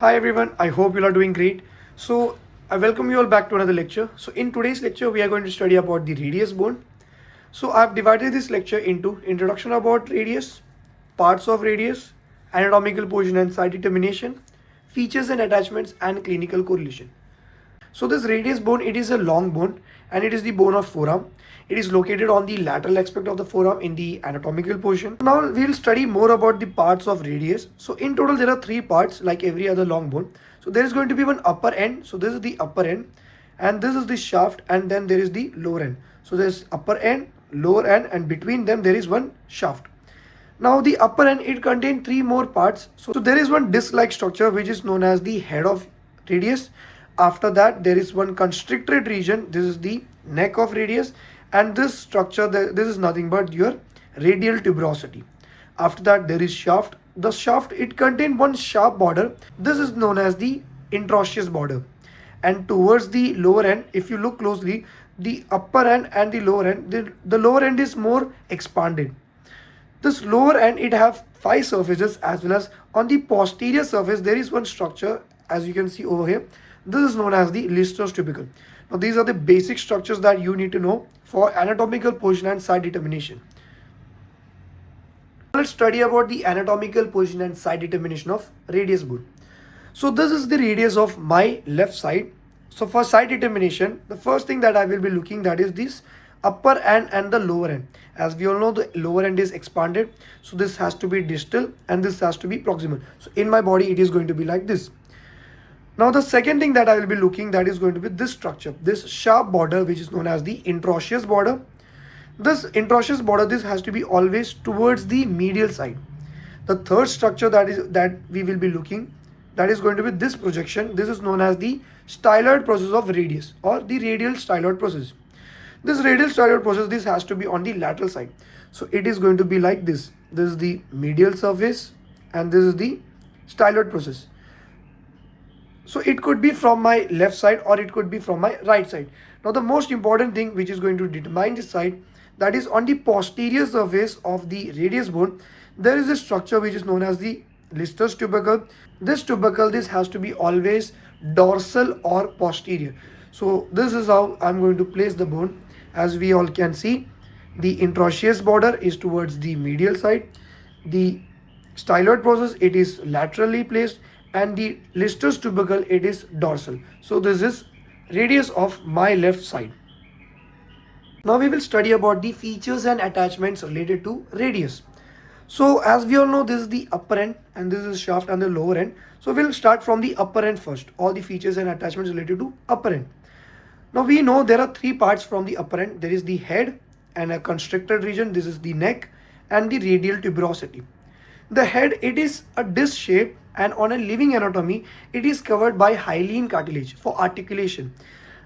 Hi everyone, I hope you are doing great. So I welcome you all back to another lecture. So in today's lecture we are going to study about the radius bone. So I've divided this lecture into introduction about radius, parts of radius, anatomical position and site determination, features and attachments and clinical correlation. So this radius bone, it is a long bone and it is the bone of forearm. It is located on the lateral aspect of the forearm in the anatomical portion. Now we will study more about the parts of radius. So in total there are three parts like every other long bone. So there is going to be one upper end. So this is the upper end and this is the shaft, and then there is the lower end. So there is upper end, lower end, and between them there is one shaft. Now the upper end, it contains three more parts. So there is one disc-like structure which is known as the head of radius. After that there is one constricted region. This is the neck of radius, and this structure, this is nothing but your radial tuberosity. After that there is shaft. The shaft, it contains one sharp border. This is known as the interosseous border. And towards the lower end, if you look closely, the upper end and the lower end, the lower end is more expanded. This lower end, it have five surfaces, as well as on the posterior surface there is one structure, as you can see over here. This is known as the Lister's tubercle. Now these are the basic structures that you need to know for anatomical position and site determination. Let's study about the anatomical position and site determination of radius bone. So this is the radius of my left side. So for site determination, the first thing that I will be looking, that is this upper end and the lower end. As we all know, the lower end is expanded, so this has to be distal and this has to be proximal. So in my body it is going to be like this. Now the second thing that I will be looking, that is going to be this structure, this sharp border, which is known as the interosseous border. This interosseous border, this has to be always towards the medial side. The third structure that we will be looking, that is going to be this projection. This is known as the styloid process of radius, or the radial styloid process. This radial styloid process, this has to be on the lateral side. So it is going to be like this. This is the medial surface and this is the styloid process. So it could be from my left side or it could be from my right side. Now the most important thing which is going to determine this side, that is on the posterior surface of the radius bone, there is a structure which is known as the Lister's tubercle. This tubercle, this has to be always dorsal or posterior. So this is how I'm going to place the bone. As we all can see, the interosseous border is towards the medial side. The styloid process, it is laterally placed, and the Lister's tubercle, it is dorsal. So this is radius of my left side. Now we will study about the features and attachments related to radius. So as we all know, this is the upper end and this is shaft and the lower end. So we'll start from the upper end first, all the features and attachments related to upper end. Now we know there are three parts from the upper end. There is the head and a constricted region. This is the neck and the radial tuberosity. The head, it is a disc shape, and on a living anatomy it is covered by hyaline cartilage for articulation.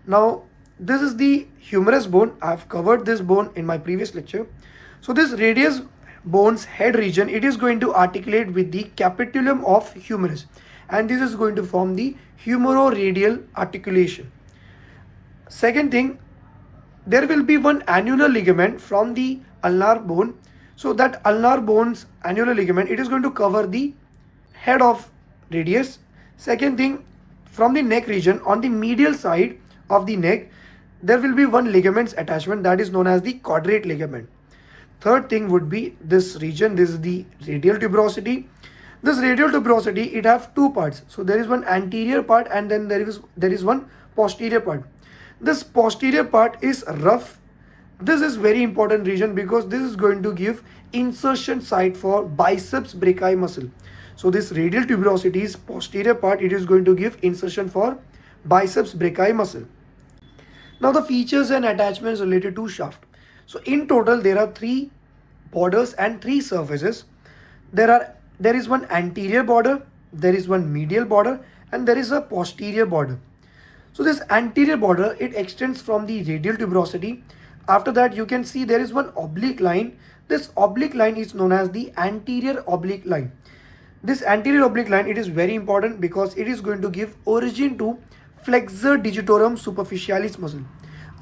Now this is the humerus bone. I have covered this bone in my previous lecture. So this radius bone's head region, it is going to articulate with the capitulum of humerus, and this is going to form the humeroradial articulation. Second thing, there will be one annular ligament from the ulnar bone. So that ulnar bone's annular ligament, it is going to cover the head of radius. Second thing, from the neck region, on the medial side of the neck, there will be one ligaments attachment, that is known as the quadrate ligament. Third thing would be this region. This is the radial tuberosity. This radial tuberosity, it have two parts. So there is one anterior part and then there is one posterior part. This posterior part is rough. This is very important region because this is going to give insertion site for biceps brachii muscle. So this radial tuberosity's posterior part, it is going to give insertion for biceps brachii muscle. Now the features and attachments related to shaft. So in total there are three borders and three surfaces. There is one anterior border, there is one medial border, and there is a posterior border. So this anterior border, it extends from the radial tuberosity. After that you can see there is one oblique line. This oblique line is known as the anterior oblique line. This anterior oblique line, it is very important because it is going to give origin to flexor digitorum superficialis muscle.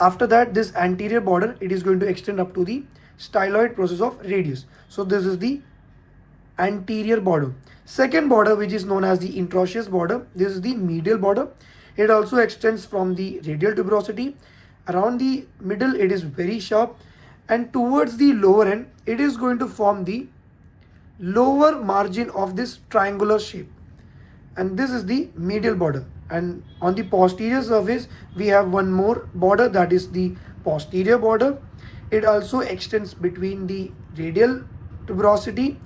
After that, this anterior border, it is going to extend up to the styloid process of radius. So this is the anterior border. Second border, which is known as the interosseous border, this is the medial border. It also extends from the radial tuberosity. Around the middle it is very sharp, and towards the lower end it is going to form the lower margin of this triangular shape, and this is the medial border. And on the posterior surface we have one more border, that is the posterior border. It also extends between the radial tuberosity.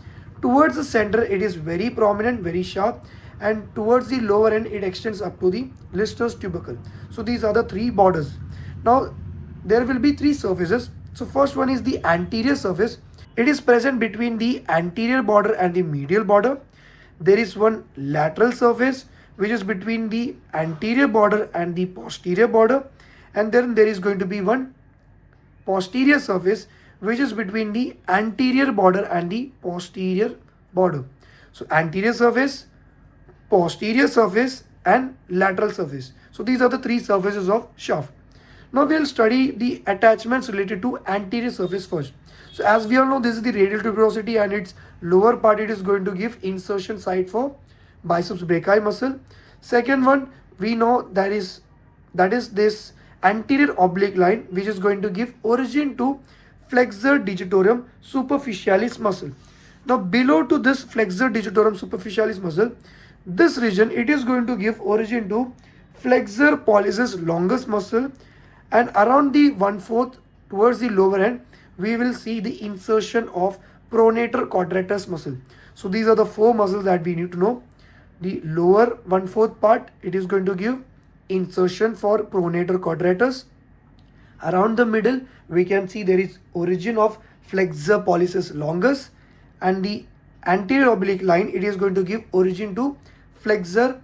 Towards the center it is very prominent, very sharp, and towards the lower end it extends up to the Lister's tubercle. So these are the three borders. Now there will be three surfaces. So first one is the anterior surface. It is present between the anterior border and the medial border. There is one lateral surface which is between the anterior border and the posterior border, and then there is going to be one posterior surface which is between the anterior border and the posterior border. So anterior surface, posterior surface and lateral surface. So these are the three surfaces of shaft. Now we will study the attachments related to anterior surface first. So as we all know, this is the radial tuberosity, and its lower part it is going to give insertion site for biceps brachii muscle. Second one, we know that is this anterior oblique line which is going to give origin to flexor digitorum superficialis muscle. Now below to this flexor digitorum superficialis muscle, this region it is going to give origin to flexor pollicis longus muscle, and around the 1/4 towards the lower end we will see the insertion of pronator quadratus muscle. So these are the four muscles that we need to know. The lower 1/4 part, it is going to give insertion for pronator quadratus. Around the middle we can see there is origin of flexor pollicis longus, and the anterior oblique line it is going to give origin to flexor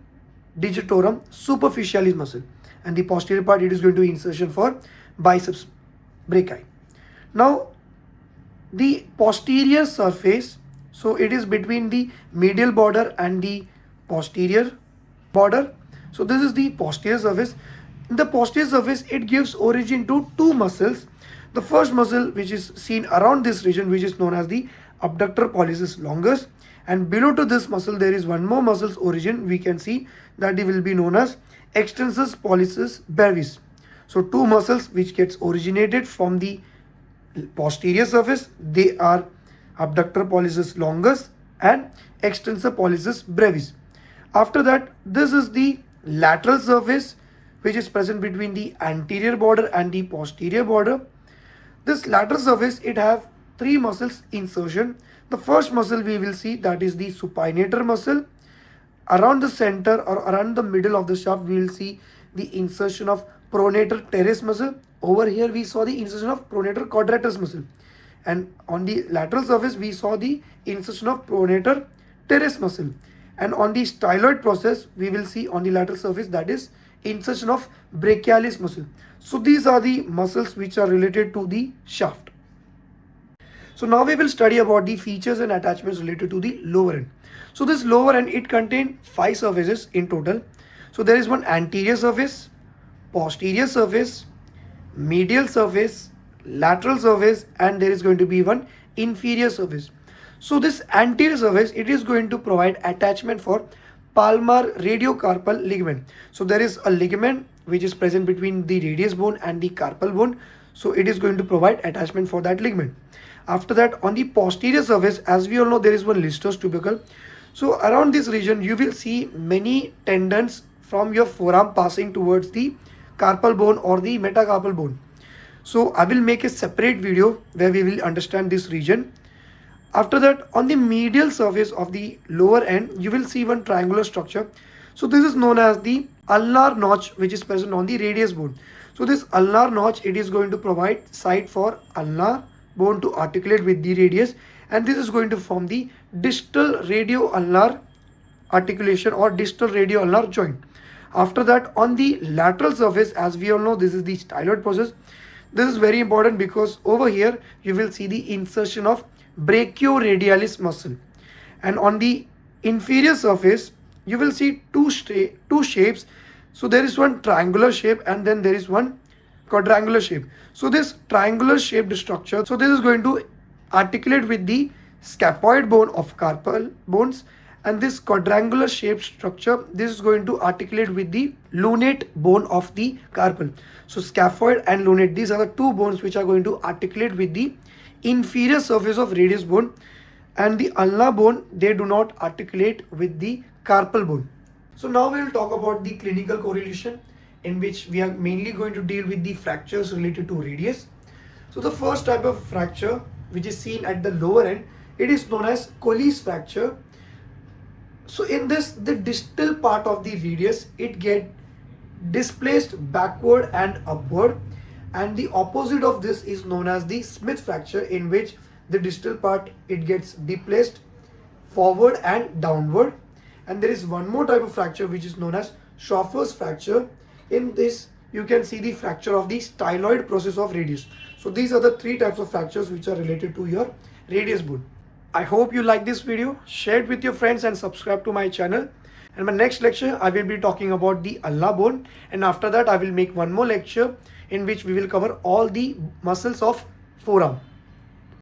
digitorum superficialis muscle, and the posterior part it is going to insertion for biceps brachii. Now the posterior surface, so it is between the medial border and the posterior border. So this is the posterior surface. In the posterior surface it gives origin to two muscles. The first muscle which is seen around this region, which is known as the abductor pollicis longus, and below to this muscle there is one more muscle's origin. We can see that it will be known as extensor pollicis brevis. So two muscles which gets originated from the posterior surface, they are abductor pollicis longus and extensor pollicis brevis. After that, this is the lateral surface which is present between the anterior border and the posterior border. This lateral surface, it have three muscles insertion. The first muscle we will see, that is the supinator muscle. Around the center or around the middle of the shaft we will see the insertion of pronator teres muscle. Over here we saw the insertion of pronator quadratus muscle, and on the lateral surface we saw the insertion of pronator teres muscle, and on the styloid process we will see on the lateral surface that is insertion of brachialis muscle. So these are the muscles which are related to the shaft. So now we will study about the features and attachments related to the lower end. So this lower end, it contains 5 surfaces in total. So there is one anterior surface, posterior surface, medial surface, lateral surface, and there is going to be one inferior surface. So this anterior surface, it is going to provide attachment for palmar radiocarpal ligament. So there is a ligament which is present between the radius bone and the carpal bone. So it is going to provide attachment for that ligament. After that, on the posterior surface, as we all know, there is one Lister's tubercle. So around this region you will see many tendons from your forearm passing towards the carpal bone or the metacarpal bone. So I will make a separate video where we will understand this region. After that, on the medial surface of the lower end you will see one triangular structure. So this is known as the ulnar notch, which is present on the radius bone. So this ulnar notch, it is going to provide site for ulnar bone to articulate with the radius, and this is going to form the distal radio-ulnar articulation or distal radio-ulnar joint. After that, on the lateral surface, as we all know, this is the styloid process. This is very important because over here you will see the insertion of brachioradialis muscle, and on the inferior surface you will see two shapes. So there is one triangular shape and then there is one quadrangular shape. So this triangular shaped structure, so this is going to articulate with the scaphoid bone of carpal bones, and this quadrangular shaped structure, this is going to articulate with the lunate bone of the carpal. So scaphoid and lunate, these are the two bones which are going to articulate with the inferior surface of radius bone, and the ulnar bone, they do not articulate with the carpal bone. So now we will talk about the clinical correlation, in which we are mainly going to deal with the fractures related to radius. So the first type of fracture which is seen at the lower end, it is known as Colles fracture. So in this, the distal part of the radius, it get displaced backward and upward, and the opposite of this is known as the Smith fracture, in which the distal part, it gets displaced forward and downward. And there is one more type of fracture which is known as Schoffer's fracture. In this, you can see the fracture of the styloid process of radius. So these are the three types of fractures which are related to your radius bone. I hope you like this video. Share it with your friends and subscribe to my channel. And my next lecture, I will be talking about the ulnar bone, and after that I will make one more lecture in which we will cover all the muscles of forearm.